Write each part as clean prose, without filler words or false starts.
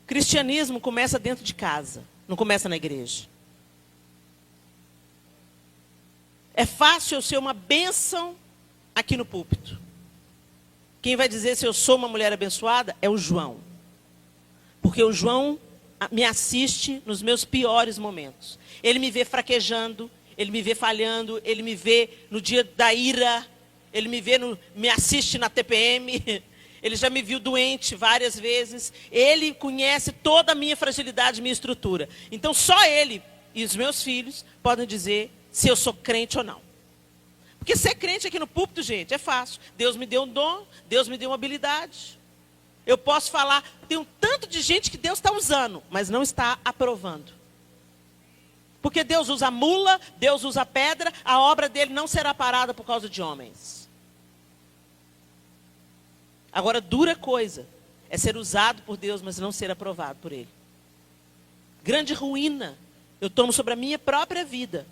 Cristianismo começa dentro de casa, não começa na igreja. É fácil eu ser uma bênção aqui no púlpito. Quem vai dizer se eu sou uma mulher abençoada é o João. Porque o João me assiste nos meus piores momentos. Ele me vê fraquejando, ele me vê falhando, ele me vê no dia da ira, ele me assiste na TPM, ele já me viu doente várias vezes. Ele conhece toda a minha fragilidade, minha estrutura. Então só ele e os meus filhos podem dizer se eu sou crente ou não. Porque ser crente aqui no púlpito, gente, é fácil. Deus me deu um dom, Deus me deu uma habilidade. Eu posso falar, tem um tanto de gente que Deus está usando, mas não está aprovando. Porque Deus usa mula, Deus usa pedra, a obra dele não será parada por causa de homens. Agora, dura coisa é ser usado por Deus, mas não ser aprovado por ele. Grande ruína eu tomo sobre a minha própria vida,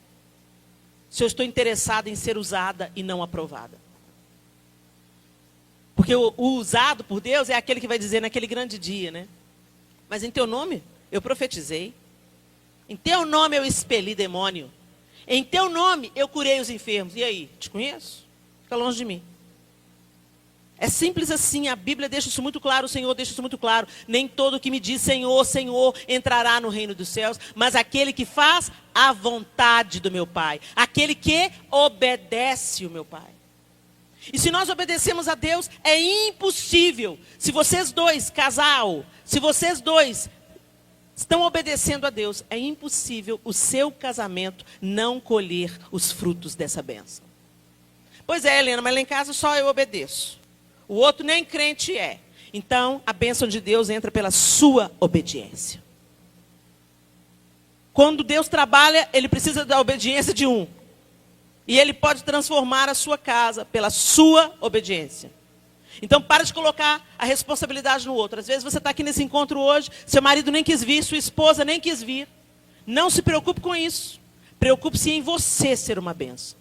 se eu estou interessado em ser usada e não aprovada. Porque o usado por Deus é aquele que vai dizer naquele grande dia, né? Mas em teu nome eu profetizei. Em teu nome eu expeli demônio. Em teu nome eu curei os enfermos. E aí, te conheço? Fica longe de mim. É simples assim, a Bíblia deixa isso muito claro, o Senhor deixa isso muito claro. Nem todo que me diz Senhor, Senhor entrará no reino dos céus, mas aquele que faz a vontade do meu Pai. Aquele que obedece o meu Pai. E se nós obedecemos a Deus, é impossível. Se vocês dois, casal, se vocês dois estão obedecendo a Deus, é impossível o seu casamento não colher os frutos dessa bênção. Pois é, Helena, mas lá em casa só eu obedeço. O outro nem crente é. Então, a bênção de Deus entra pela sua obediência. Quando Deus trabalha, Ele precisa da obediência de um. E Ele pode transformar a sua casa pela sua obediência. Então, para de colocar a responsabilidade no outro. Às vezes você está aqui nesse encontro hoje, seu marido nem quis vir, sua esposa nem quis vir. Não se preocupe com isso. Preocupe-se em você ser uma bênção.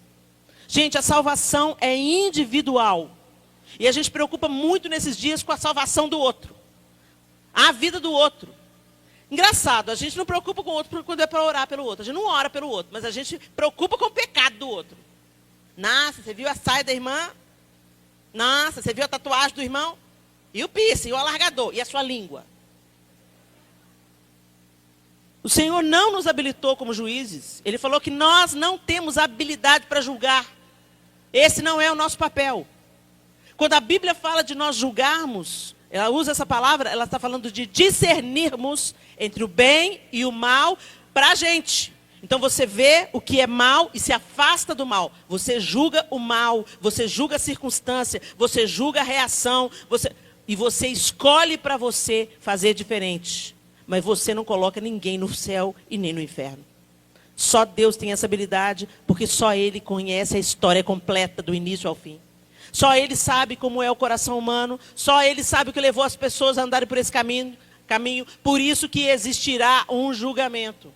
Gente, a salvação é individual. E a gente preocupa muito nesses dias com a salvação do outro. A vida do outro. Engraçado, a gente não preocupa com o outro quando é para orar pelo outro. A gente não ora pelo outro, mas a gente preocupa com o pecado do outro. Nossa, você viu a saia da irmã? Nossa, você viu a tatuagem do irmão? E o piercing, e o alargador, e a sua língua. O Senhor não nos habilitou como juízes. Ele falou que nós não temos habilidade para julgar. Esse não é o nosso papel. Quando a Bíblia fala de nós julgarmos, ela usa essa palavra, ela está falando de discernirmos entre o bem e o mal para a gente. Então você vê o que é mal e se afasta do mal. Você julga o mal, você julga a circunstância, você julga a reação, e você escolhe para você fazer diferente. Mas você não coloca ninguém no céu e nem no inferno. Só Deus tem essa habilidade, porque só Ele conhece a história completa do início ao fim. Só Ele sabe como é o coração humano. Só Ele sabe o que levou as pessoas a andarem por esse caminho. Por isso que existirá um julgamento.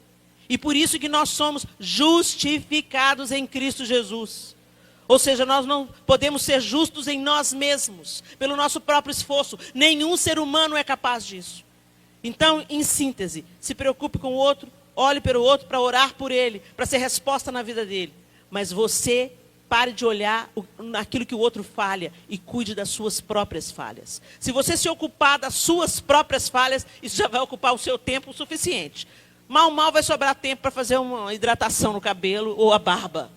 E por isso que nós somos justificados em Cristo Jesus. Ou seja, nós não podemos ser justos em nós mesmos, pelo nosso próprio esforço. Nenhum ser humano é capaz disso. Então, em síntese, se preocupe com o outro, olhe para o outro para orar por ele, para ser resposta na vida dele. Mas você pare de olhar naquilo que o outro falha e cuide das suas próprias falhas. Se você se ocupar das suas próprias falhas, isso já vai ocupar o seu tempo o suficiente. Mal vai sobrar tempo para fazer uma hidratação no cabelo ou a barba.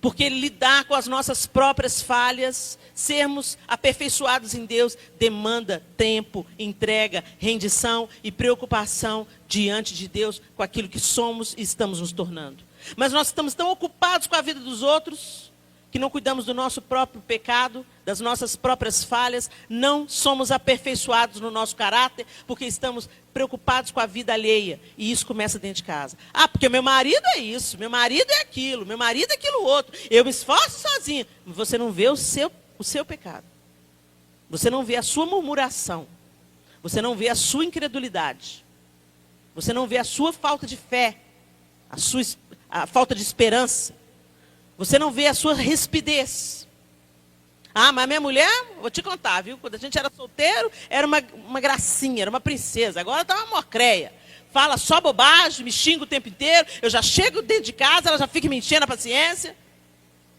Porque lidar com as nossas próprias falhas, sermos aperfeiçoados em Deus, demanda tempo, entrega, rendição e preocupação diante de Deus com aquilo que somos e estamos nos tornando. Mas nós estamos tão ocupados com a vida dos outros, que não cuidamos do nosso próprio pecado, das nossas próprias falhas, não somos aperfeiçoados no nosso caráter, porque estamos preocupados com a vida alheia. E isso começa dentro de casa. Ah, porque meu marido é isso, meu marido é aquilo, meu marido é aquilo outro. Eu me esforço sozinho. Você não vê o seu pecado. Você não vê a sua murmuração. Você não vê a sua incredulidade. Você não vê a sua falta de fé. A falta de esperança. Você não vê a sua rispidez. Ah, mas minha mulher, vou te contar, viu? Quando a gente era solteiro, era uma gracinha, era uma princesa. Agora tá uma mocreia. Fala só bobagem, me xinga o tempo inteiro. Eu já chego dentro de casa, ela já fica me enchendo a paciência.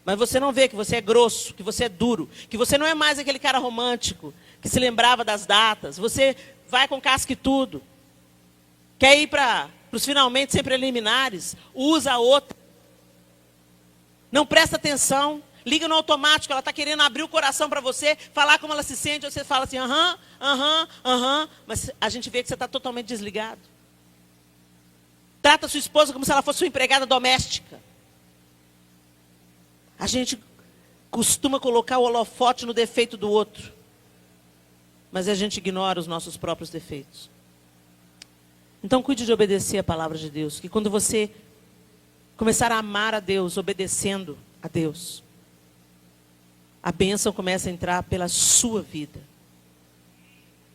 Mas você não vê que você é grosso, que você é duro, que você não é mais aquele cara romântico, que se lembrava das datas. Você vai com casca e tudo. Quer ir para os finalmente sem preliminares, usa a outra. Não presta atenção, liga no automático, ela está querendo abrir o coração para você, falar como ela se sente, você fala assim, aham, mas a gente vê que você está totalmente desligado. Trata a sua esposa como se ela fosse sua empregada doméstica. A gente costuma colocar o holofote no defeito do outro, mas a gente ignora os nossos próprios defeitos. Então cuide de obedecer a palavra de Deus, que quando você começar a amar a Deus, obedecendo a Deus, a bênção começa a entrar pela sua vida.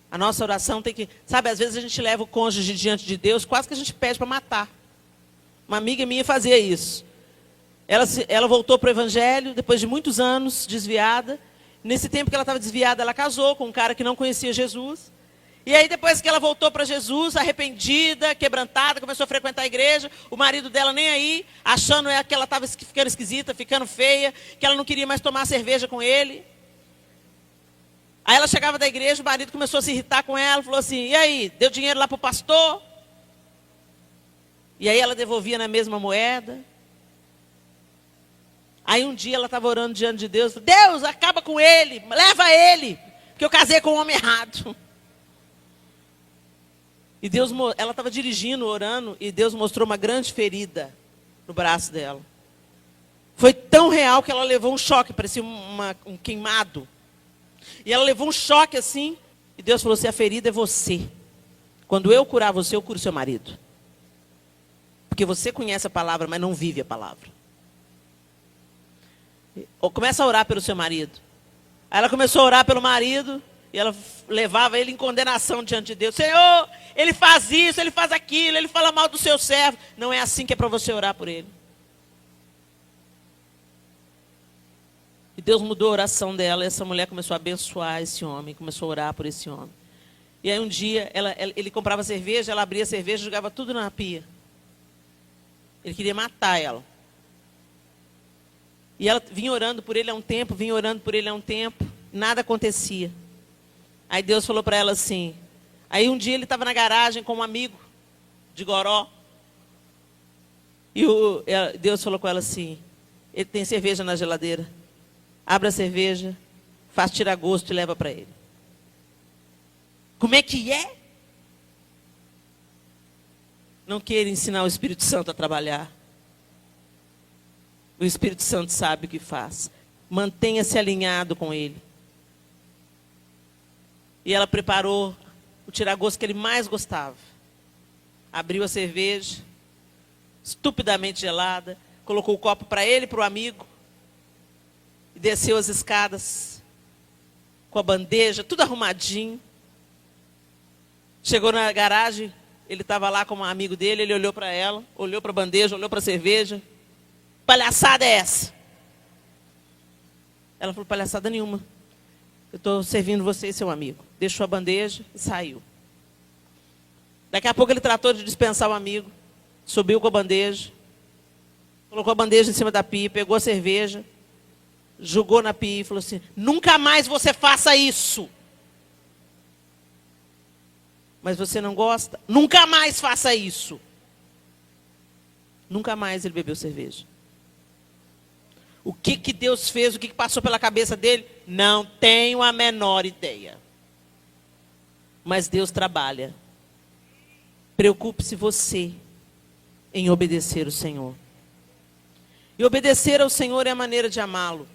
A nossa oração tem que... Sabe, às vezes a gente leva o cônjuge diante de Deus, quase que a gente pede para matar. Uma amiga minha fazia isso. Ela voltou para o evangelho, depois de muitos anos, desviada. Nesse tempo que ela estava desviada, ela casou com um cara que não conhecia Jesus. E aí, depois que ela voltou para Jesus, arrependida, quebrantada, começou a frequentar a igreja, o marido dela nem aí, achando que ela estava ficando esquisita, ficando feia, que ela não queria mais tomar cerveja com ele. Aí ela chegava da igreja, o marido começou a se irritar com ela, falou assim, e aí, deu dinheiro lá para o pastor? E aí ela devolvia na mesma moeda. Aí um dia ela estava orando diante de Deus, Deus, acaba com ele, leva ele, que eu casei com o homem errado. E Deus, ela estava dirigindo, orando, e Deus mostrou uma grande ferida no braço dela. Foi tão real que ela levou um choque, parecia um queimado. E ela levou um choque assim, e Deus falou assim, a ferida é você. Quando eu curar você, eu curo seu marido. Porque você conhece a palavra, mas não vive a palavra. Começa a orar pelo seu marido. Aí ela começou a orar pelo marido, e ela levava ele em condenação diante de Deus. Senhor, ele faz isso, ele faz aquilo, ele fala mal do seu servo. Não é assim que é para você orar por ele. E Deus mudou a oração dela, e essa mulher começou a abençoar esse homem, começou a orar por esse homem. E aí um dia, ele comprava cerveja, ela abria a cerveja e jogava tudo na pia. Ele queria matar ela. E ela vinha orando por ele há um tempo, nada acontecia. Aí Deus falou para ela assim, aí um dia ele estava na garagem com um amigo de Goró. E Deus falou com ela assim, ele tem cerveja na geladeira. Abre a cerveja, faz tira-gosto e leva para ele. Como é que é? Não queira ensinar o Espírito Santo a trabalhar. O Espírito Santo sabe o que faz. Mantenha-se alinhado com ele. E ela preparou o tira-gosto que ele mais gostava. Abriu a cerveja, estupidamente gelada, colocou o copo para ele e para o amigo. E desceu as escadas com a bandeja, tudo arrumadinho. Chegou na garagem, ele estava lá com um amigo dele, ele olhou para ela, olhou para a bandeja, olhou para a cerveja. Palhaçada é essa? Ela falou, palhaçada nenhuma. Eu estou servindo você e seu amigo. Deixou a bandeja e saiu. Daqui a pouco ele tratou de dispensar o amigo. Subiu com a bandeja. Colocou a bandeja em cima da pia, pegou a cerveja. Jogou na pia e falou assim, nunca mais você faça isso. Mas você não gosta? Nunca mais faça isso. Nunca mais ele bebeu cerveja. O que Deus fez, o que passou pela cabeça dele? Não tenho a menor ideia. Mas Deus trabalha. Preocupe-se você em obedecer o Senhor. E obedecer ao Senhor é a maneira de amá-lo.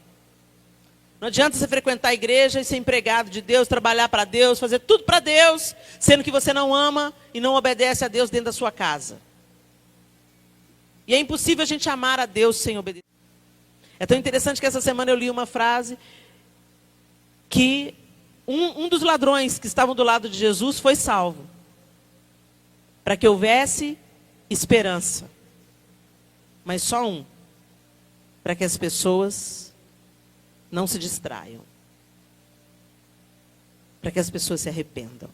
Não adianta você frequentar a igreja e ser empregado de Deus, trabalhar para Deus, fazer tudo para Deus, sendo que você não ama e não obedece a Deus dentro da sua casa. E é impossível a gente amar a Deus sem obedecer. É tão interessante que essa semana eu li uma frase que um dos ladrões que estavam do lado de Jesus foi salvo. Para que houvesse esperança. Mas só um. Para que as pessoas não se distraiam. para que as pessoas se arrependam.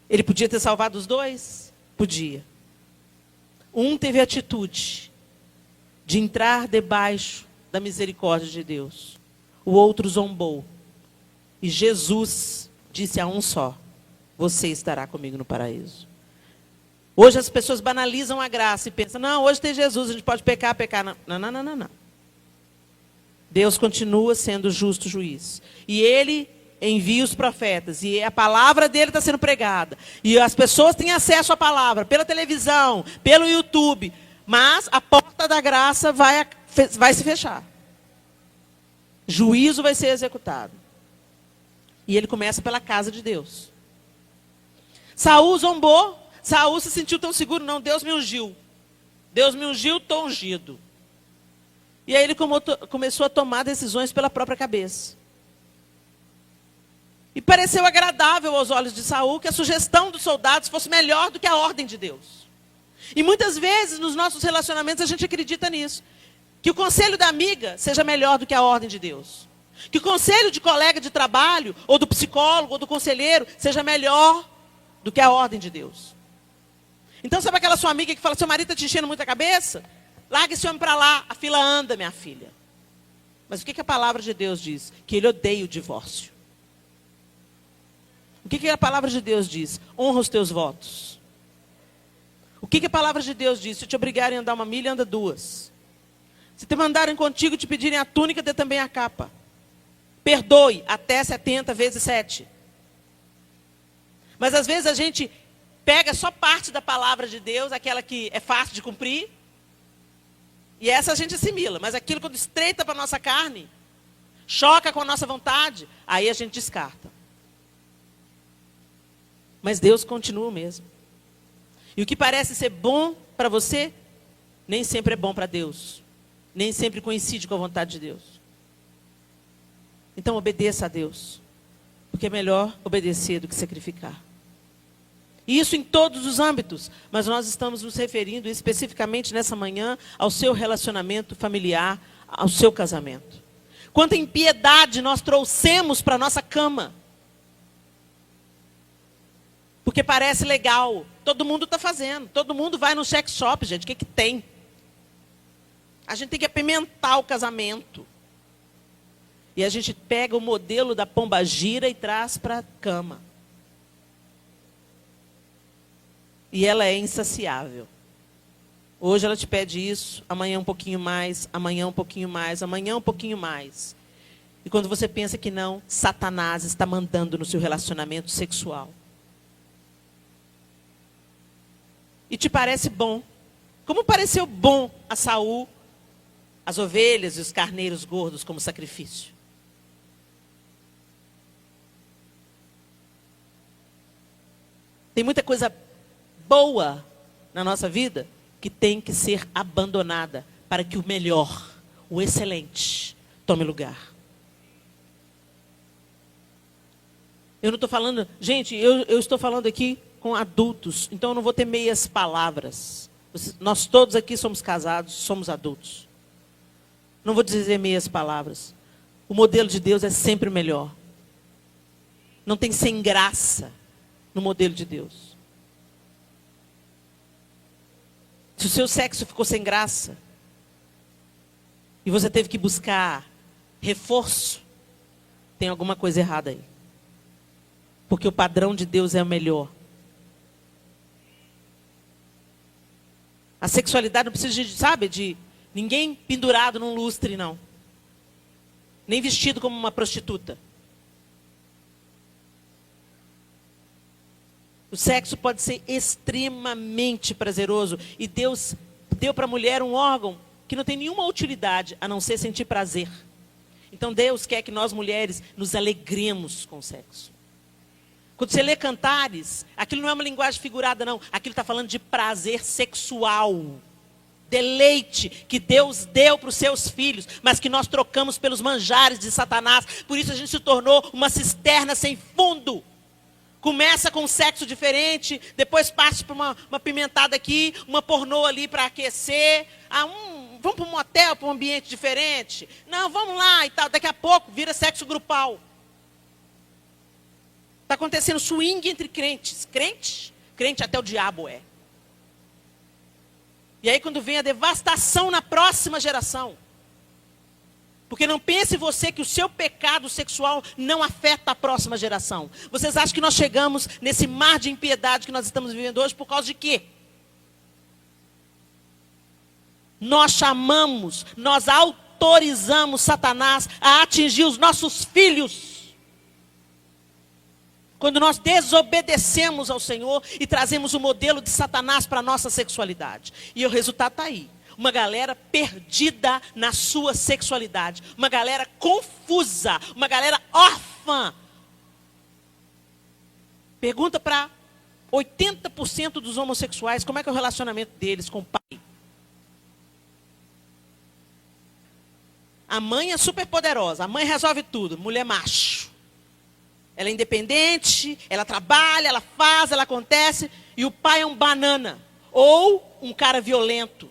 Ele podia ter salvado os dois? Podia. Um teve a atitude de entrar debaixo da misericórdia de Deus. O outro zombou. E Jesus disse a um só: você estará comigo no paraíso. Hoje as pessoas banalizam a graça e pensam: não, hoje tem Jesus, a gente pode pecar. Não. Deus continua sendo o justo juiz. E Ele envia os profetas. E a palavra dele está sendo pregada. E as pessoas têm acesso à palavra pela televisão, pelo YouTube. Mas a porta da graça vai se fechar. Juízo vai ser executado. E ele começa pela casa de Deus. Saul zombou. Saul se sentiu tão seguro. Não, Deus me ungiu. Deus me ungiu, estou ungido. E aí ele começou a tomar decisões pela própria cabeça. E pareceu agradável aos olhos de Saul que a sugestão dos soldados fosse melhor do que a ordem de Deus. E muitas vezes nos nossos relacionamentos a gente acredita nisso. Que o conselho da amiga seja melhor do que a ordem de Deus. Que o conselho de colega de trabalho, ou do psicólogo, ou do conselheiro, seja melhor do que a ordem de Deus. Então sabe aquela sua amiga que fala: seu marido está te enchendo muito a cabeça? Larga esse homem para lá, a fila anda, minha filha. Mas o que a palavra de Deus diz? Que ele odeia o divórcio. O que a palavra de Deus diz? Honra os teus votos. O que a palavra de Deus diz? Se te obrigarem a andar 1 milha, anda 2. Se te mandarem contigo, te pedirem a túnica, dê também a capa. Perdoe até 70 vezes 7. Mas às vezes a gente pega só parte da palavra de Deus, aquela que é fácil de cumprir, e essa a gente assimila. Mas aquilo quando estreita para a nossa carne, choca com a nossa vontade, aí a gente descarta. Mas Deus continua o mesmo. E o que parece ser bom para você, nem sempre é bom para Deus. Nem sempre coincide com a vontade de Deus. Então obedeça a Deus. Porque é melhor obedecer do que sacrificar. E isso em todos os âmbitos. Mas nós estamos nos referindo especificamente nessa manhã ao seu relacionamento familiar, ao seu casamento. Quanta impiedade nós trouxemos para a nossa cama. Porque parece legal. Todo mundo está fazendo. Todo mundo vai no sex shop, gente. O que tem? A gente tem que apimentar o casamento. E a gente pega o modelo da pombagira e traz para a cama. E ela é insaciável. Hoje ela te pede isso, amanhã um pouquinho mais, amanhã um pouquinho mais, amanhã um pouquinho mais. E quando você pensa que não, Satanás está mandando no seu relacionamento sexual. E te parece bom. Como pareceu bom a Saul, as ovelhas e os carneiros gordos como sacrifício. Tem muita coisa boa na nossa vida que tem que ser abandonada para que o melhor, o excelente, tome lugar. Eu não estou falando... Gente, eu estou falando aqui com adultos, então eu não vou ter meias palavras. Nós todos aqui somos casados, somos adultos. Não vou dizer meias palavras. O modelo de Deus é sempre o melhor. Não tem sem graça no modelo de Deus. Se o seu sexo ficou sem graça, e você teve que buscar reforço, tem alguma coisa errada aí. Porque o padrão de Deus é o melhor. A sexualidade não precisa de ninguém pendurado num lustre, não. Nem vestido como uma prostituta. O sexo pode ser extremamente prazeroso. E Deus deu para a mulher um órgão que não tem nenhuma utilidade, a não ser sentir prazer. Então Deus quer que nós mulheres nos alegremos com o sexo. Quando você lê Cantares, aquilo não é uma linguagem figurada, não. Aquilo está falando de prazer sexual. Deleite que Deus deu para os seus filhos, mas que nós trocamos pelos manjares de Satanás. Por isso a gente se tornou uma cisterna sem fundo. Começa com um sexo diferente, depois passa para uma pimentada aqui, uma pornô ali para aquecer. vamos para um motel, para um ambiente diferente. Não, vamos lá e tal. Daqui a pouco vira sexo grupal. Está acontecendo swing entre crentes. Crente até o diabo é. E aí quando vem a devastação na próxima geração. Porque não pense você que o seu pecado sexual não afeta a próxima geração. Vocês acham que nós chegamos nesse mar de impiedade que nós estamos vivendo hoje por causa de quê? Nós chamamos, nós autorizamos Satanás a atingir os nossos filhos. Quando nós desobedecemos ao Senhor e trazemos o modelo de Satanás para a nossa sexualidade. E o resultado está aí. Uma galera perdida na sua sexualidade. Uma galera confusa. Uma galera órfã. Pergunta para 80% dos homossexuais como é que é o relacionamento deles com o pai. A mãe é super poderosa. A mãe resolve tudo. Mulher macho. Ela é independente, ela trabalha, ela faz, ela acontece. E o pai é um banana. Ou um cara violento.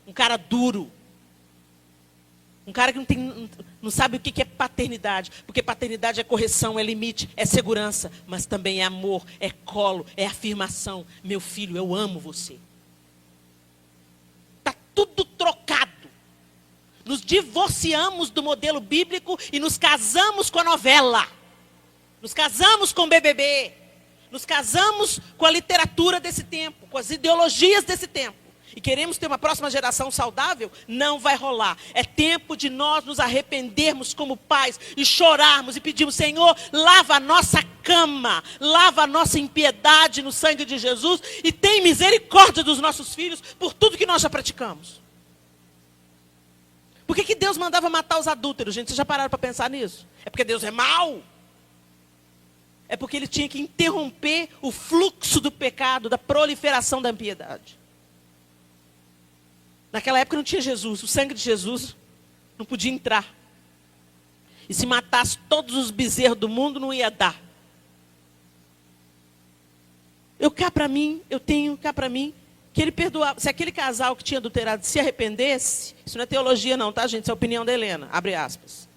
Um cara duro. Um cara que não sabe o que é paternidade. Porque paternidade é correção, é limite, é segurança. Mas também é amor, é colo, é afirmação. Meu filho, eu amo você. Está tudo trocado. Nos divorciamos do modelo bíblico e nos casamos com a novela. Nos casamos com o BBB. Nos casamos com a literatura desse tempo, com as ideologias desse tempo. E queremos ter uma próxima geração saudável? Não vai rolar. É tempo de nós nos arrependermos como pais e chorarmos e pedirmos, Senhor, lava a nossa cama, lava a nossa impiedade no sangue de Jesus e tem misericórdia dos nossos filhos por tudo que nós já praticamos. Por que Deus mandava matar os adúlteros, gente? Vocês já pararam para pensar nisso? É porque Deus é mau? É porque ele tinha que interromper o fluxo do pecado, da proliferação da impiedade. Naquela época não tinha Jesus, o sangue de Jesus não podia entrar. E se matasse todos os bezerros do mundo, não ia dar. Eu tenho cá para mim, que ele perdoava. Se aquele casal que tinha adulterado se arrependesse, isso não é teologia não, tá gente? Isso é a opinião da Helena, abre aspas.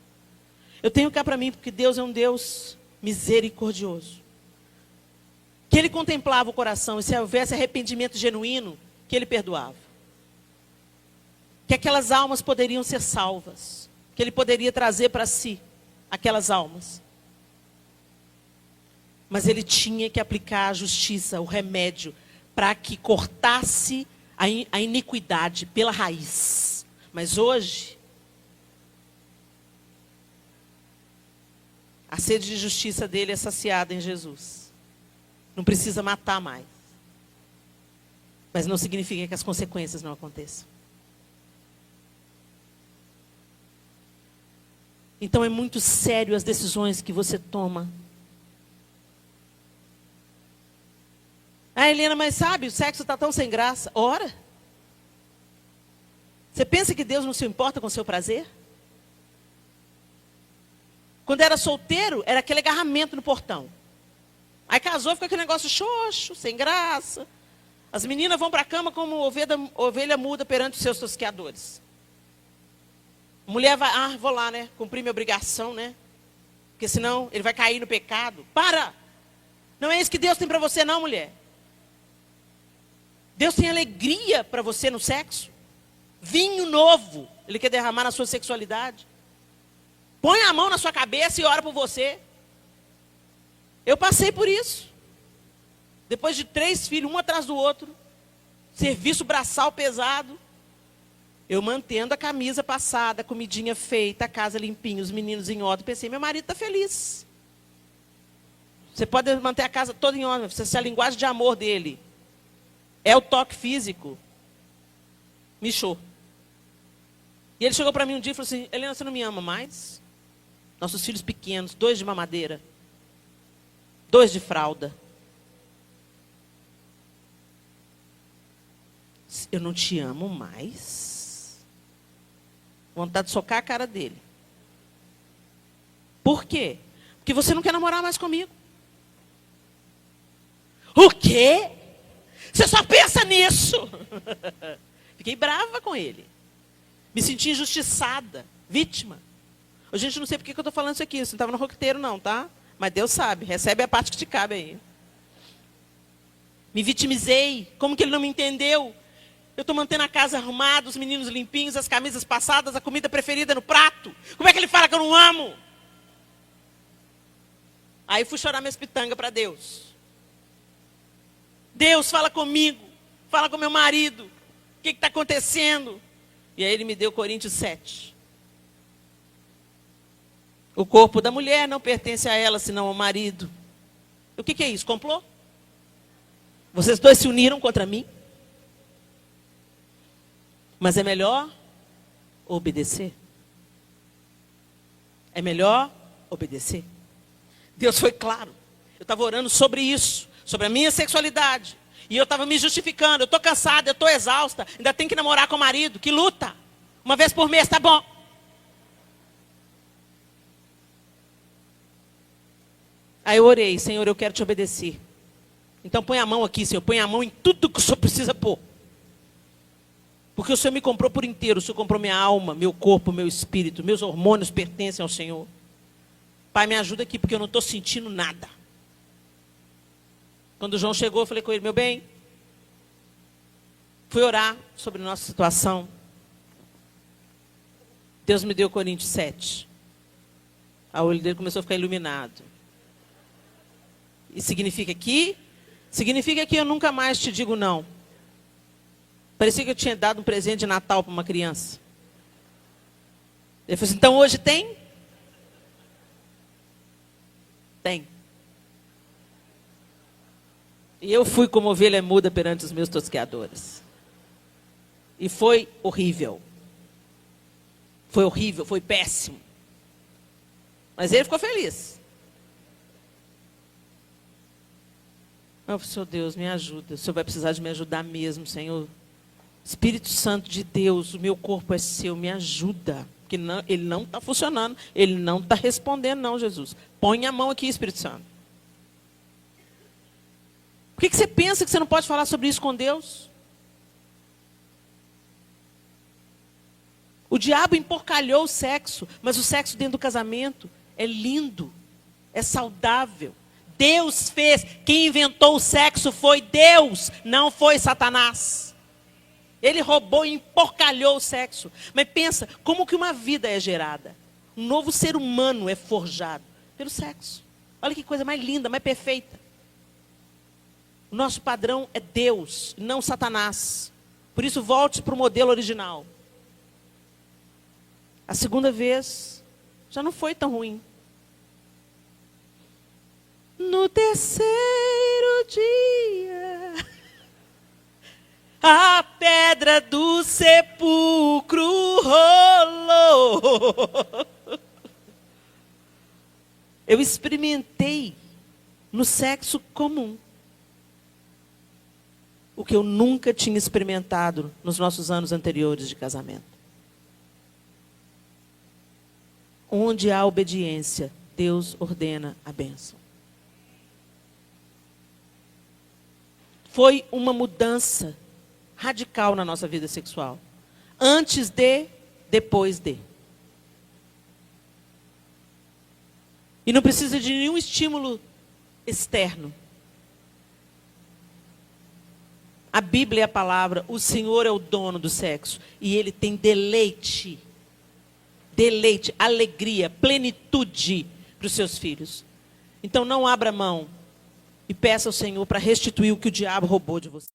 Eu tenho cá para mim, porque Deus é um Deus misericordioso. Que ele contemplava o coração, e se houvesse arrependimento genuíno, que ele perdoava. Que aquelas almas poderiam ser salvas. Que ele poderia trazer para si aquelas almas. Mas ele tinha que aplicar a justiça, o remédio, para que cortasse a iniquidade pela raiz. Mas hoje, a sede de justiça dele é saciada em Jesus. Não precisa matar mais. Mas não significa que as consequências não aconteçam. Então é muito sério as decisões que você toma. Ah, Helena, mas sabe, o sexo está tão sem graça. Ora. Você pensa que Deus não se importa com o seu prazer? Quando era solteiro, era aquele agarramento no portão. Aí casou, fica aquele negócio xoxo, sem graça. As meninas vão para a cama como ovelha muda perante os seus tosqueadores. Mulher vai, vou lá, né? Cumprir minha obrigação, né? Porque senão ele vai cair no pecado. Para! Não é isso que Deus tem para você, não, mulher. Deus tem alegria para você no sexo. Vinho novo, Ele quer derramar na sua sexualidade. Põe a mão na sua cabeça e ora por você. Eu passei por isso. Depois de 3 filhos, um atrás do outro. Serviço braçal pesado. Eu mantendo a camisa passada, a comidinha feita, a casa limpinha, os meninos em ordem. Pensei, meu marido está feliz. Você pode manter a casa toda em ordem. Se a linguagem de amor dele é o toque físico, michou. E ele chegou para mim um dia e falou assim, Helena, você não me ama mais? Nossos filhos pequenos, 2 de mamadeira, 2 de fralda. Eu não te amo mais? Vontade de socar a cara dele. Por quê? Porque você não quer namorar mais comigo. O quê? Você só pensa nisso. Fiquei brava com ele. Me senti injustiçada, vítima. Gente, não sei por que eu estou falando isso aqui. Você não estava no roqueteiro, não, tá? Mas Deus sabe. Recebe a parte que te cabe aí. Me vitimizei. Como que ele não me entendeu? Eu estou mantendo a casa arrumada, os meninos limpinhos, as camisas passadas, a comida preferida no prato. Como é que ele fala que eu não amo? Aí fui chorar minhas pitangas para Deus. Deus, fala comigo. Fala com meu marido. O que está acontecendo? E aí ele me deu Coríntios 7. O corpo da mulher não pertence a ela, senão ao marido. O que é isso? Complô? Vocês dois se uniram contra mim? Mas é melhor obedecer. É melhor obedecer. Deus foi claro. Eu estava orando sobre isso, sobre a minha sexualidade. E eu estava me justificando. Eu estou cansada, eu estou exausta. Ainda tenho que namorar com o marido. Que luta. Uma vez por mês, tá bom. Aí eu orei, Senhor, eu quero te obedecer. Então põe a mão aqui, Senhor. Põe a mão em tudo que o Senhor precisa pôr. Porque o Senhor me comprou por inteiro. O Senhor comprou minha alma, meu corpo, meu espírito. Meus hormônios pertencem ao Senhor. Pai, me ajuda aqui, porque eu não estou sentindo nada. Quando o João chegou, eu falei com ele, meu bem, fui orar sobre a nossa situação. Deus me deu Coríntios 7. A olho dele começou a ficar iluminado. E significa que eu nunca mais te digo não. Parecia que eu tinha dado um presente de Natal para uma criança. Ele falou assim, então hoje tem? Tem. E eu fui como ovelha muda perante os meus tosqueadores. E foi horrível. Foi horrível, foi péssimo. Mas ele ficou feliz. Eu falei, Senhor Deus, me ajuda. O Senhor vai precisar de me ajudar mesmo, Senhor. Espírito Santo de Deus, o meu corpo é seu, me ajuda. Porque não, ele não está funcionando, ele não está respondendo, não, Jesus. Põe a mão aqui, Espírito Santo. Por que você pensa que você não pode falar sobre isso com Deus? O diabo emporcalhou o sexo, mas o sexo dentro do casamento é lindo, é saudável. Deus fez, quem inventou o sexo foi Deus, não foi Satanás. Ele roubou e emporcalhou o sexo. Mas pensa, como que uma vida é gerada? Um novo ser humano é forjado pelo sexo. Olha que coisa mais linda, mais perfeita. O nosso padrão é Deus, não Satanás. Por isso, volte para o modelo original. A segunda vez, já não foi tão ruim. No terceiro dia, a pedra do sepulcro rolou. Eu experimentei no sexo comum o que eu nunca tinha experimentado nos nossos anos anteriores de casamento. Onde há obediência, Deus ordena a bênção. Foi uma mudança radical na nossa vida sexual. Antes de, depois de. E não precisa de nenhum estímulo externo. A Bíblia é a palavra, o Senhor é o dono do sexo. E Ele tem deleite, alegria, plenitude para os seus filhos. Então não abra mão e peça ao Senhor para restituir o que o diabo roubou de você.